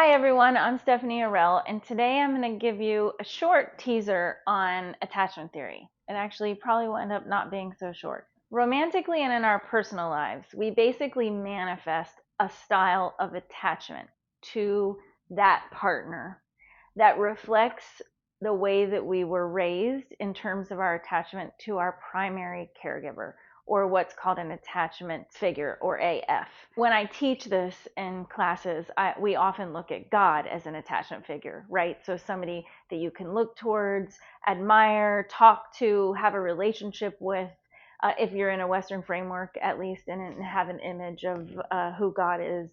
Hi everyone, I'm Stephanie Arell, and today I'm going to give you a short teaser on attachment theory. It actually probably will end up not being so short. Romantically and in our personal lives, we basically manifest a style of attachment to that partner that reflects the way that we were raised in terms of our attachment to our primary caregiver, or what's called an attachment figure, or AF. When I teach this in classes, we often look at God as an attachment figure, right? So somebody that you can look towards, admire, talk to, have a relationship with, if you're in a Western framework at least, and have an image of who God is.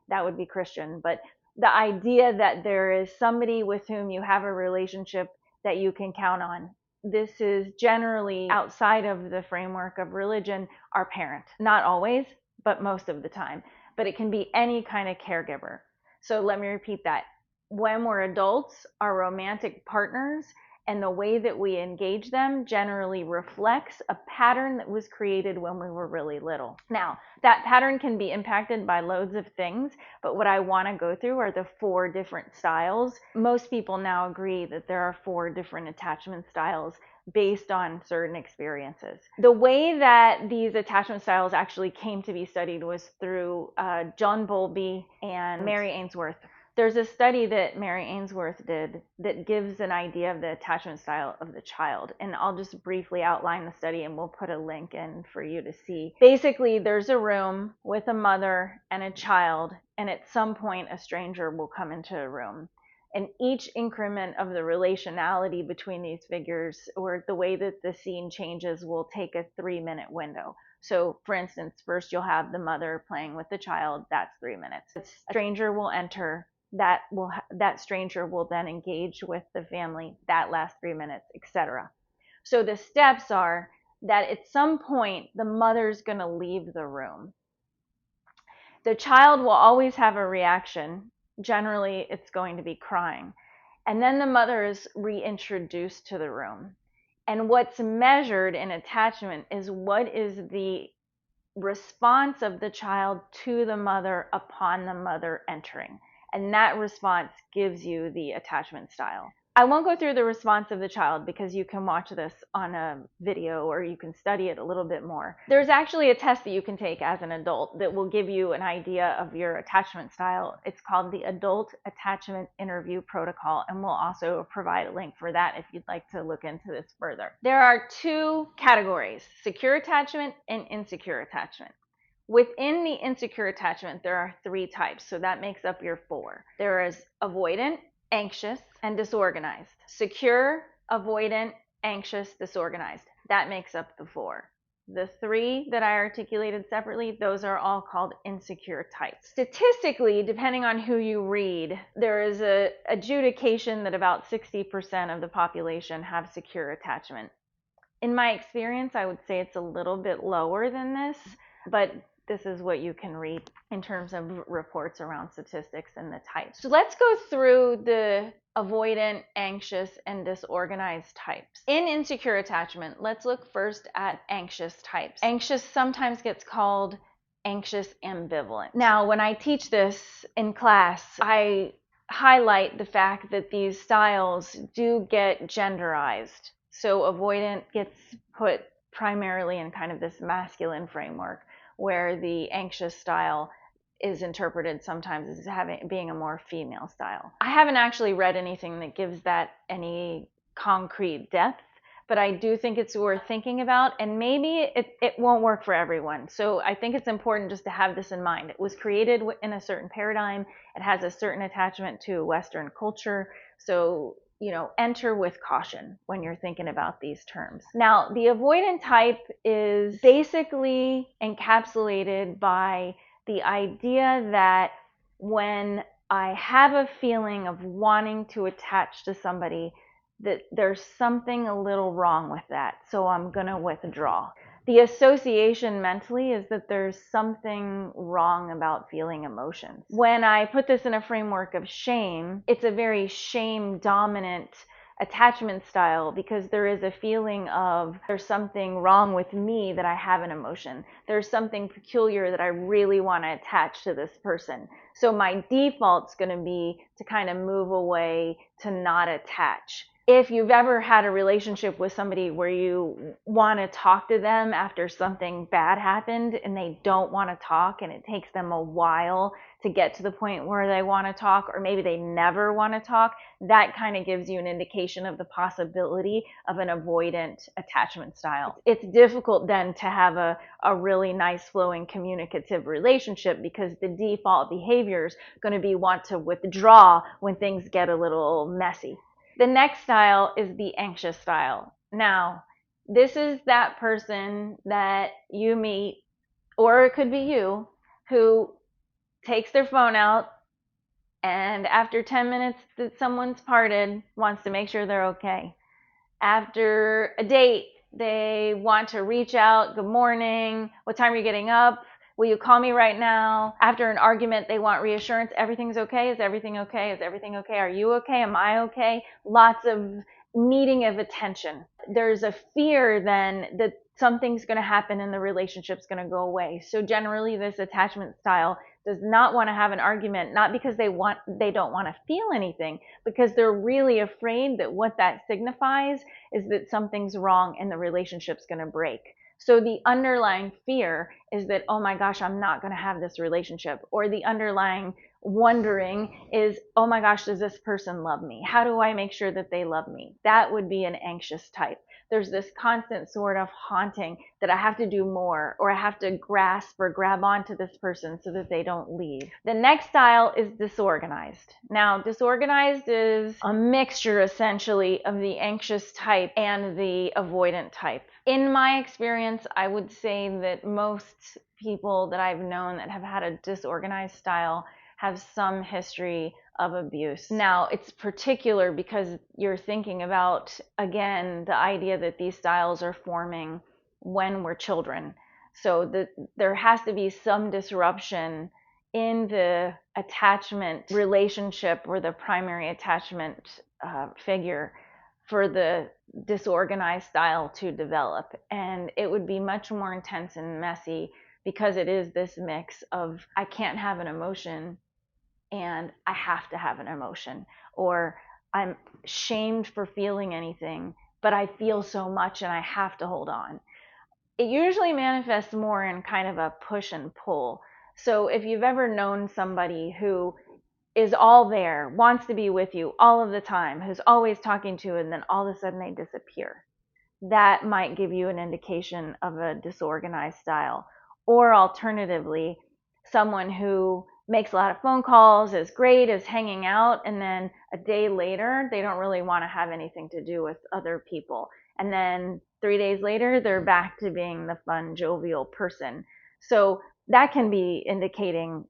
That would be Christian. But the idea that there is somebody with whom you have a relationship that you can count on. This is generally outside of the framework of religion, our parent. Not always, but most of the time. But it can be any kind of caregiver. So let me repeat that. When we're adults, our romantic partners and the way that we engage them generally reflects a pattern that was created when we were really little. Now, that pattern can be impacted by loads of things, but what I want to go through are the 4 different styles. Most people now agree that there are 4 different attachment styles based on certain experiences. The way that these attachment styles actually came to be studied was through John Bowlby and Mary Ainsworth. There's a study that Mary Ainsworth did that gives an idea of the attachment style of the child. And I'll just briefly outline the study and we'll put a link in for you to see. Basically, there's a room with a mother and a child, and at some point a stranger will come into a room. And each increment of the relationality between these figures, or the way that the scene changes, will take a 3-minute window. So for instance, first you'll have the mother playing with the child. That's 3 minutes. A stranger will enter. That stranger will then engage with the family. That lasts 3 minutes, etc. So the steps are that at some point the mother's going to leave the room. The child will always have a reaction. Generally, it's going to be crying. And then the mother is reintroduced to the room. And what's measured in attachment is what is the response of the child to the mother upon the mother entering. And that response gives you the attachment style. I won't go through the response of the child because you can watch this on a video or you can study it a little bit more. There's actually a test that you can take as an adult that will give you an idea of your attachment style. It's called the Adult Attachment Interview Protocol, and we'll also provide a link for that if you'd like to look into this further. There are 2 categories, secure attachment and insecure attachment. Within the insecure attachment, there are 3 types, so that makes up your 4. There is avoidant, anxious, and disorganized. Secure, avoidant, anxious, disorganized. That makes up the 4. The 3 that I articulated separately, those are all called insecure types. Statistically, depending on who you read, there is an adjudication that about 60% of the population have secure attachment. In my experience, I would say it's a little bit lower than this, but this is what you can read in terms of reports around statistics and the types. So let's go through the avoidant, anxious, and disorganized types. In insecure attachment, let's look first at anxious types. Anxious sometimes gets called anxious ambivalent. Now, when I teach this in class, I highlight the fact that these styles do get genderized. So avoidant gets put primarily in kind of this masculine framework, where the anxious style is interpreted sometimes as being a more female style. I haven't actually read anything that gives that any concrete depth, but I do think it's worth thinking about, and maybe it won't work for everyone. So I think it's important just to have this in mind. It was created in a certain paradigm. It has a certain attachment to Western culture. So enter with caution when you're thinking about these terms. Now, the avoidant type is basically encapsulated by the idea that when I have a feeling of wanting to attach to somebody, that there's something a little wrong with that, so I'm going to withdraw. The association mentally is that there's something wrong about feeling emotions. When I put this in a framework of shame, it's a very shame-dominant attachment style because there is a feeling of there's something wrong with me that I have an emotion. There's something peculiar that I really want to attach to this person. So my default's going to be to kind of move away, to not attach. If you've ever had a relationship with somebody where you want to talk to them after something bad happened and they don't want to talk and it takes them a while to get to the point where they want to talk, or maybe they never want to talk, that kind of gives you an indication of the possibility of an avoidant attachment style. It's difficult then to have a really nice flowing communicative relationship because the default behavior is going to be want to withdraw when things get a little messy. The next style is the anxious style. Now, this is that person that you meet, or it could be you, who takes their phone out and after 10 minutes that someone's parted, wants to make sure they're okay. After a date, they want to reach out, good morning, what time are you getting up? Will you call me right now? After an argument, they want reassurance. Everything's okay? Is everything okay? Is everything okay? Are you okay? Am I okay? Lots of needing of attention. There's a fear then that something's going to happen and the relationship's going to go away. So generally this attachment style does not want to have an argument, not because they don't want to feel anything, because they're really afraid that what that signifies is that something's wrong and the relationship's going to break. So the underlying fear is that, oh my gosh, I'm not going to have this relationship. Or the underlying wondering is, oh my gosh, does this person love me? How do I make sure that they love me? That would be an anxious type. There's this constant sort of haunting that I have to do more, or I have to grasp or grab onto this person so that they don't leave. The next style is disorganized. Now, disorganized is a mixture essentially of the anxious type and the avoidant type. In my experience, I would say that most people that I've known that have had a disorganized style have some history of abuse. Now, it's particular because you're thinking about, again, the idea that these styles are forming when we're children. So there has to be some disruption in the attachment relationship or the primary attachment figure for the disorganized style to develop. And it would be much more intense and messy because it is this mix of I can't have an emotion and I have to have an emotion, or I'm shamed for feeling anything, but I feel so much and I have to hold on. It usually manifests more in kind of a push and pull. So if you've ever known somebody who is all there, wants to be with you all of the time, who's always talking to you, and then all of a sudden they disappear, that might give you an indication of a disorganized style. Or alternatively, someone who makes a lot of phone calls, is great, is hanging out, and then a day later, they don't really want to have anything to do with other people. And then 3 days later, they're back to being the fun, jovial person. So that can be indicating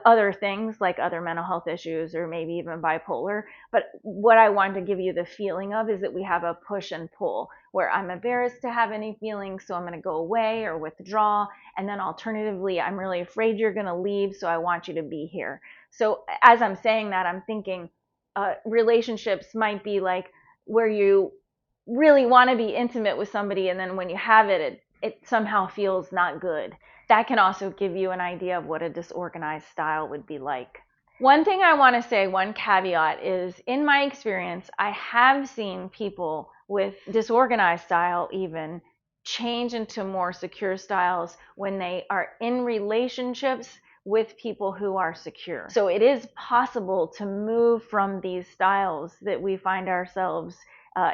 other things like other mental health issues or maybe even bipolar. But what I want to give you the feeling of is that we have a push and pull where I'm embarrassed to have any feelings, so I'm going to go away or withdraw. And then alternatively, I'm really afraid you're going to leave, so I want you to be here. So as I'm saying that, I'm thinking relationships might be like where you really want to be intimate with somebody, and then when you have it, it somehow feels not good. That can also give you an idea of what a disorganized style would be like. One thing I want to say, one caveat is, in my experience, I have seen people with disorganized style even change into more secure styles when they are in relationships with people who are secure. So it is possible to move from these styles that we find ourselves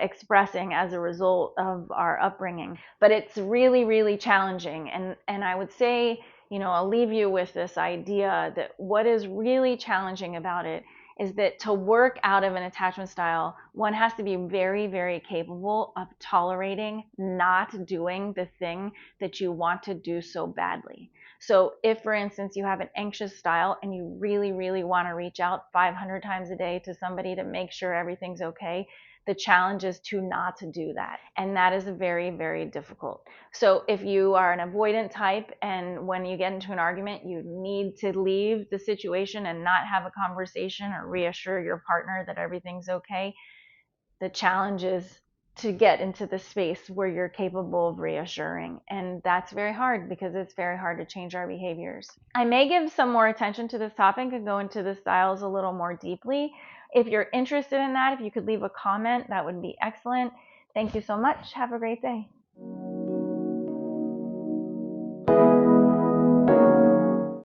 expressing as a result of our upbringing. But it's really, really challenging. And I would say, I'll leave you with this idea that what is really challenging about it is that to work out of an attachment style, one has to be very, very capable of tolerating not doing the thing that you want to do so badly. So if, for instance, you have an anxious style and you really, really want to reach out 500 times a day to somebody to make sure everything's okay, the challenge is to not to do that. And that is very, very difficult. So if you are an avoidant type and when you get into an argument, you need to leave the situation and not have a conversation or reassure your partner that everything's okay, the challenges to get into the space where you're capable of reassuring. And that's very hard because it's very hard to change our behaviors. I may give some more attention to this topic and go into the styles a little more deeply. If you're interested in that, if you could leave a comment, that would be excellent. Thank you so much. Have a great day.